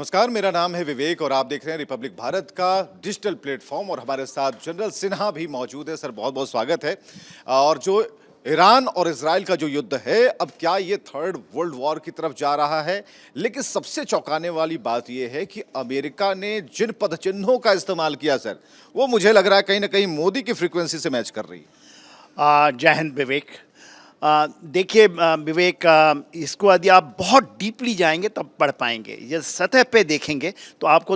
नमस्कार, मेरा नाम है विवेक और आप देख रहे हैं रिपब्लिक भारत का डिजिटल प्लेटफॉर्म और हमारे साथ जनरल सिन्हा भी मौजूद है। सर, बहुत बहुत स्वागत है। और जो ईरान और इजराइल का जो युद्ध है, अब क्या ये थर्ड वर्ल्ड वॉर की तरफ जा रहा है? लेकिन सबसे चौंकाने वाली बात ये है कि अमेरिका ने जिन पदचिन्हों का इस्तेमाल किया सर, वो मुझे लग रहा है कहीं ना कहीं मोदी की फ्रीक्वेंसी से मैच कर रही है। जय हिंद विवेक। देखिए विवेक, इसको यदि आप बहुत डीपली जाएंगे तब पढ़ पाएंगे। ये सतह पे देखेंगे तो आपको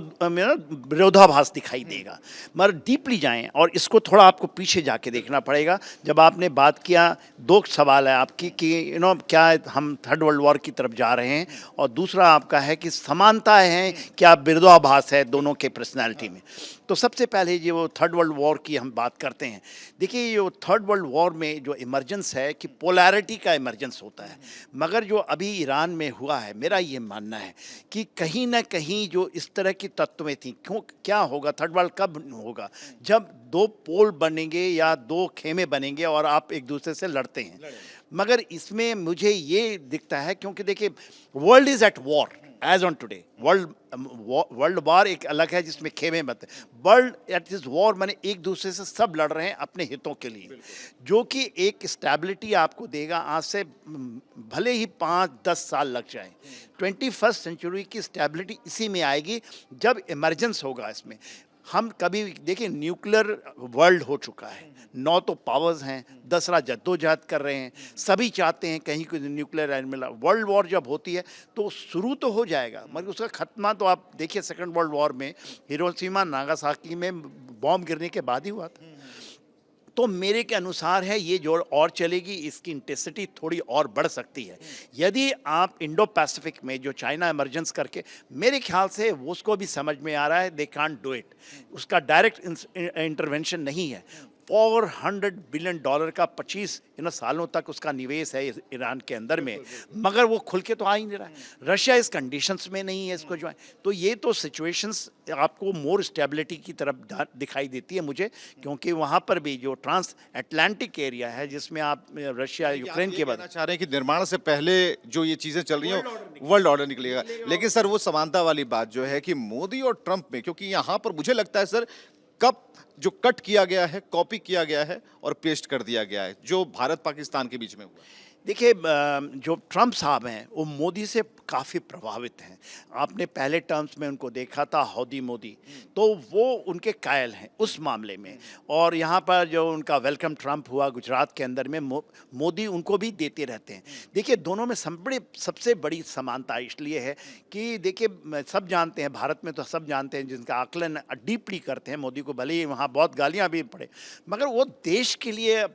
विरोधाभास दिखाई देगा, मगर डीपली जाएं और इसको थोड़ा आपको पीछे जाके देखना पड़ेगा। जब आपने बात किया, दो सवाल है आपकी कि क्या हम थर्ड वर्ल्ड वॉर की तरफ जा रहे हैं, और दूसरा आपका है कि समानताएं हैं, क्या विरोधाभास है दोनों के पर्सनैलिटी में। तो सबसे पहले जो थर्ड वर्ल्ड वॉर की हम बात करते हैं, देखिए ये थर्ड वर्ल्ड वॉर में जो इमरजेंस है कि पोलैरिटी का इमरजेंस होता है, मगर जो अभी ईरान में हुआ है, मेरा ये मानना है कि कहीं ना कहीं जो इस तरह की तत्वें थी, क्यों क्या होगा, थर्ड वर्ल्ड कब होगा, जब दो पोल बनेंगे या दो खेमे बनेंगे और आप एक दूसरे से लड़ते हैं। मगर इसमें मुझे ये दिखता है, क्योंकि देखिए world is at war as on today. World war एक अलग है जिसमें खेमे मत, वर्ल्ड एट दिस वॉर माने एक दूसरे से सब लड़ रहे हैं अपने हितों के लिए, जो कि एक स्टेबिलिटी आपको देगा। आज से भले ही 5-10 साल लग जाए, 21st सेंचुरी की स्टेबिलिटी इसी में आएगी जब इमरजेंस होगा। इसमें हम कभी देखिए न्यूक्लियर वर्ल्ड हो चुका है, 9 तो पावर्स हैं, 10 जद्दोजहद कर रहे हैं, सभी चाहते हैं कहीं कोई न्यूक्लियर मिला। वर्ल्ड वॉर जब होती है तो शुरू तो हो जाएगा, मगर उसका खत्मा तो आप देखिए सेकंड वर्ल्ड वॉर में हिरोशिमा नागासाकी में बॉम्ब गिरने के बाद ही हुआ था। तो मेरे के अनुसार है ये जो और चलेगी, इसकी इंटेंसिटी थोड़ी और बढ़ सकती है यदि आप इंडो पैसिफिक में जो चाइना इमरजेंस करके, मेरे ख्याल से वो उसको भी समझ में आ रहा है दे कांट डू इट, उसका डायरेक्ट इंटरवेंशन नहीं है। $400 बिलियन का 25 सालों तक उसका निवेश है ईरान के अंदर में, मगर वो खुल के तो आ ही नहीं रहा है। रशिया इस कंडीशंस में नहीं है इसको जो है, तो ये तो सिचुएशंस आपको मोर स्टेबिलिटी की तरफ दिखाई देती है मुझे, क्योंकि वहाँ पर भी जो ट्रांस अटलांटिक एरिया है जिसमें आप रशिया यूक्रेन के बाद चाह रहे हैं कि निर्माण से पहले जो ये चीजें चल रही हैं वर्ल्ड ऑर्डर निकलेगा। लेकिन सर वो समानता वाली बात जो है कि मोदी और ट्रंप में, क्योंकि यहाँ पर मुझे लगता है सर कब जो कट किया गया है, कॉपी किया गया है और पेस्ट कर दिया गया है, जो भारत पाकिस्तान के बीच में हुआ। देखिए जो ट्रंप साहब हैं वो मोदी से काफ़ी प्रभावित हैं। आपने पहले टर्म्स में उनको देखा था हौदी मोदी, तो वो उनके कायल हैं उस मामले में। और यहाँ पर जो उनका वेलकम ट्रंप हुआ गुजरात के अंदर में, मोदी उनको भी देते रहते हैं। देखिए दोनों में सबसे बड़ी समानता इसलिए है कि देखिए सब जानते हैं, भारत में तो सब जानते हैं, जिनका आकलन डीपली करते हैं मोदी को, भले ही वहाँ बहुत गालियाँ भी पड़े, मगर वो देश के लिए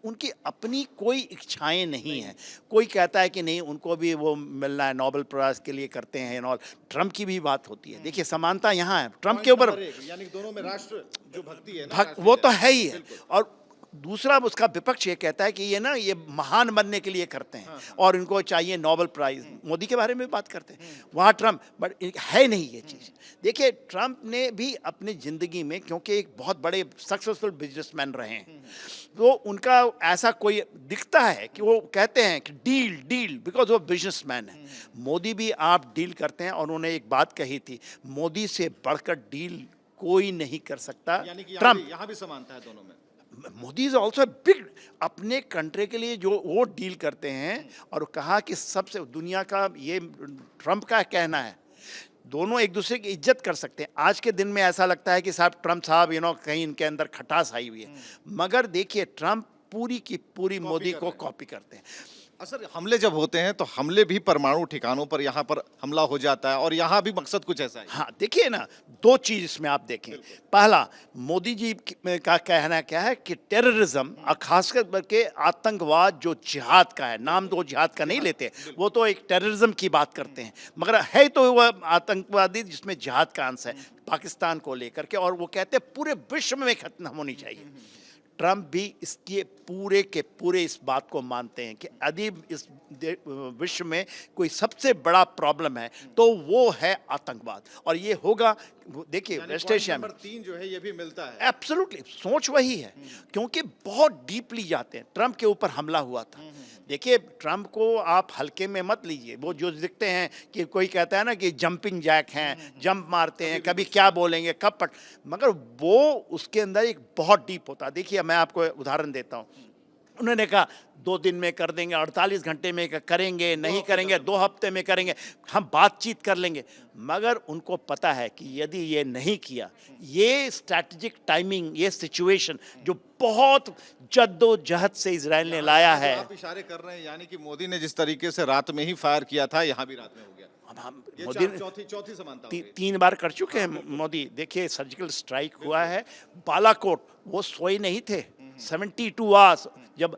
उनकी अपनी कोई इच्छाएं नहीं हैं। कोई कहता है कि नहीं उनको भी वो मिलना है, नोबेल प्राइज के लिए करते हैं और ट्रंप की भी बात होती है। देखिए समानता यहाँ है ट्रंप के ऊपर, यानी दोनों में राष्ट्र जो भक्ति है ना, वो तो है ही है। और दूसरा उसका विपक्ष ये कहता है कि ये महान बनने के लिए करते हैं और इनको चाहिए नोबेल प्राइज। मोदी के बारे में बात करते हैं, वहाँ ट्रंप, बट है नहीं ये चीज़। देखिए ट्रंप ने भी अपनी ज़िंदगी में, क्योंकि एक बहुत बड़े सक्सेसफुल बिजनेसमैन रहे हैं, तो उनका ऐसा कोई दिखता है कि वो कहते हैं कि डील डील, बिकॉज वो बिजनेसमैन है। मोदी भी आप डील करते हैं, और उन्होंने एक बात कही थी, मोदी से बढ़कर डील कोई नहीं कर सकता। ट्रंप, यहाँ भी समानता है दोनों में। मोदी इज ऑल्सो बिग, अपने कंट्री के लिए जो वो डील करते हैं। और कहा कि सबसे दुनिया का, ये ट्रंप का कहना है, दोनों एक दूसरे की इज्जत कर सकते हैं। आज के दिन में ऐसा लगता है कि साहब ट्रंप साहब कहीं इनके अंदर खटास आई हुई है, मगर देखिए ट्रंप पूरी की पूरी मोदी को कॉपी करते हैं। सर हमले जब होते हैं तो हमले भी परमाणु ठिकानों पर यहाँ पर हमला हो जाता है, और यहाँ भी मकसद कुछ ऐसा है। हाँ देखिए ना, दो चीज इसमें आप देखें। पहला, मोदी जी का कहना क्या है कि टेररिज्म, खासकर के आतंकवाद जो जिहाद का है, नाम तो जिहाद का नहीं लेते, वो तो एक टेररिज्म की बात करते हैं, मगर है तो वह आतंकवादी जिसमें जिहाद का अंश है पाकिस्तान को लेकर के, और वो कहते हैं पूरे विश्व में खत्म होनी चाहिए। ट्रंप भी इसके पूरे के पूरे इस बात को मानते हैं कि यदि इस विश्व में कोई सबसे बड़ा प्रॉब्लम है तो वो है आतंकवाद, और ये होगा। देखिए वेस्ट एशिया में नंबर 3 जो है ये भी मिलता है। एब्सोल्युटली सोच वही है, क्योंकि बहुत डीपली जाते हैं। ट्रंप के ऊपर हमला हुआ था। देखिए ट्रंप को आप हल्के में मत लीजिए। वो जो दिखते हैं कि कोई कहता है ना कि जंपिंग जैक हैं, जंप मारते हैं, कभी क्या बोलेंगे कब पट, मगर वो उसके अंदर एक बहुत डीप होता है। देखिए मैं आपको उदाहरण देता हूँ। उन्होंने कहा 2 दिन में कर देंगे, 48 घंटे में करेंगे, नहीं करेंगे, 2 हफ्ते में करेंगे, हम बातचीत कर लेंगे। मगर उनको पता है कि यदि ये नहीं किया, ये स्ट्रैटेजिक टाइमिंग, ये सिचुएशन जो बहुत जद्दोजहद से इजराइल ने लाया है। आप इशारे कर रहे हैं यानी कि मोदी ने जिस तरीके से रात में ही फायर किया था, यहाँ भी रात में हो गया। अब हम ये मोदी चौथी समानता हो गई। 3 बार कर चुके हैं मोदी। देखिए सर्जिकल स्ट्राइक हुआ है बालाकोट, वो सोए नहीं थे 72 आवर्स, जब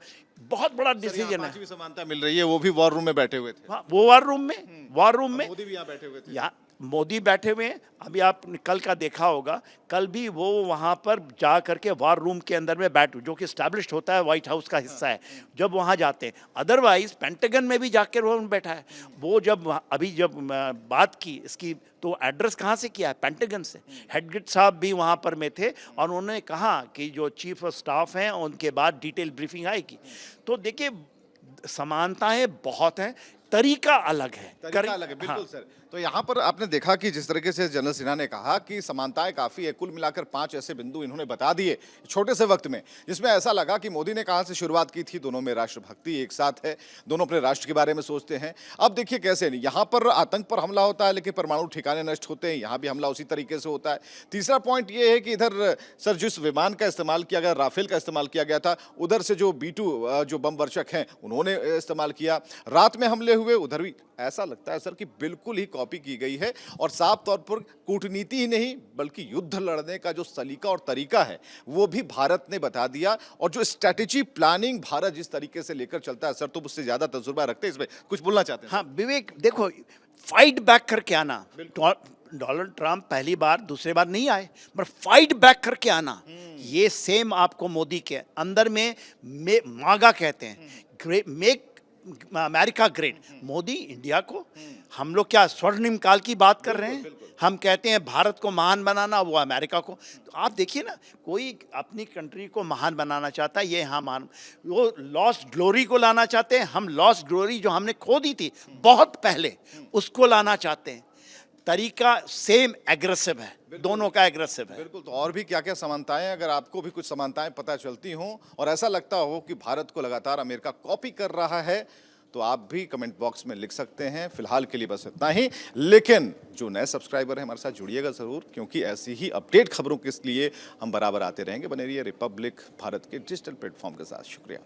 बहुत बड़ा डिसीजन है। पांचवी समानता मिल रही है, वो भी वॉर रूम में बैठे हुए थे। हाँ, वो वॉर रूम में मोदी भी यहाँ बैठे हुए थे। यहाँ मोदी बैठे हुए हैं। अभी आपने कल का देखा होगा, कल भी वो वहाँ पर जा करके वॉर रूम के अंदर में बैठ, जो कि स्टैब्लिश्ड होता है, व्हाइट हाउस का हिस्सा है, जब वहाँ जाते हैं। अदरवाइज पेंटागन में भी जाकर वो बैठा है। वो जब अभी जब बात की इसकी, तो एड्रेस कहाँ से किया है? पेंटागन से। हेडगेट साहब भी वहाँ पर में थे और उन्होंने कहा कि जो चीफ ऑफ स्टाफ हैं उनके बाद डिटेल ब्रीफिंग आएगी। तो देखिए समानताएं बहुत हैं, तरीका अलग है। तरीका अलग है, बिल्कुल सर। तो यहाँ पर आपने देखा कि जिस तरीके से जनरल सिन्हा ने कहा कि समानताएं काफी है, कुल मिलाकर 5 ऐसे बिंदु इन्होंने बता दिए छोटे से वक्त में, जिसमें ऐसा लगा कि मोदी ने कहाँ से शुरुआत की थी। दोनों में राष्ट्रभक्ति एक साथ है, दोनों अपने राष्ट्र के बारे में सोचते हैं। अब देखिए कैसे नहीं, यहाँ पर आतंक पर हमला होता है लेकिन परमाणु ठिकाने नष्ट होते हैं, यहाँ भी हमला उसी तरीके से होता है। तीसरा पॉइंट ये है कि इधर सर जिस विमान का इस्तेमाल किया गया, राफेल का इस्तेमाल किया गया था, उधर से जो B2 जो बम वर्षक हैं उन्होंने इस्तेमाल किया। रात में हमले हुए, उधर भी ऐसा लगता है सर कि बिल्कुल ही कॉपी की गई है, और साफ तौर पर कूटनीति ही नहीं बल्कि युद्ध लड़ने का जो सलीका और तरीका है वो भी भारत ने बता दिया। और जो स्ट्रैटेजी प्लानिंग भारत जिस तरीके से लेकर चलता है, सर तो उससे ज्यादा तजुर्बा रखते हैं, इसमें कुछ बोलना चाहते हैं? हाँ विवेक, देखो फाइट बैक करके आना। डोनाल्ड ट्रंप पहली बार दूसरी बार नहीं आए, पर फाइट बैक करके आना, ये सेम आपको मोदी के अंदर में मागा कहते हैं, make America great. Modi India को, हम लोग क्या स्वर्णिम काल की बात कर रहे हैं? हम कहते हैं भारत को महान बनाना, वो अमेरिका को। तो आप देखिए ना, कोई अपनी कंट्री को महान बनाना चाहता है, ये हाँ महान, वो लॉस्ट ग्लोरी को लाना चाहते हैं, हम लॉस्ट ग्लोरी जो हमने खो दी थी बहुत पहले, उसको लाना चाहते हैं। तरीका सेम एग्रेसिव है, दोनों का एग्रेसिव है। बिल्कुल। तो और भी क्या क्या समानताएं, अगर आपको भी कुछ समानताएं पता चलती हों और ऐसा लगता हो कि भारत को लगातार अमेरिका कॉपी कर रहा है, तो आप भी कमेंट बॉक्स में लिख सकते हैं। फिलहाल के लिए बस इतना ही, लेकिन जो नए सब्सक्राइबर हैं हमारे साथ जुड़िएगा ज़रूर, क्योंकि ऐसी ही अपडेट खबरों के लिए हम बराबर आते रहेंगे। बने रहिए रिपब्लिक भारत के डिजिटल प्लेटफॉर्म के साथ। शुक्रिया।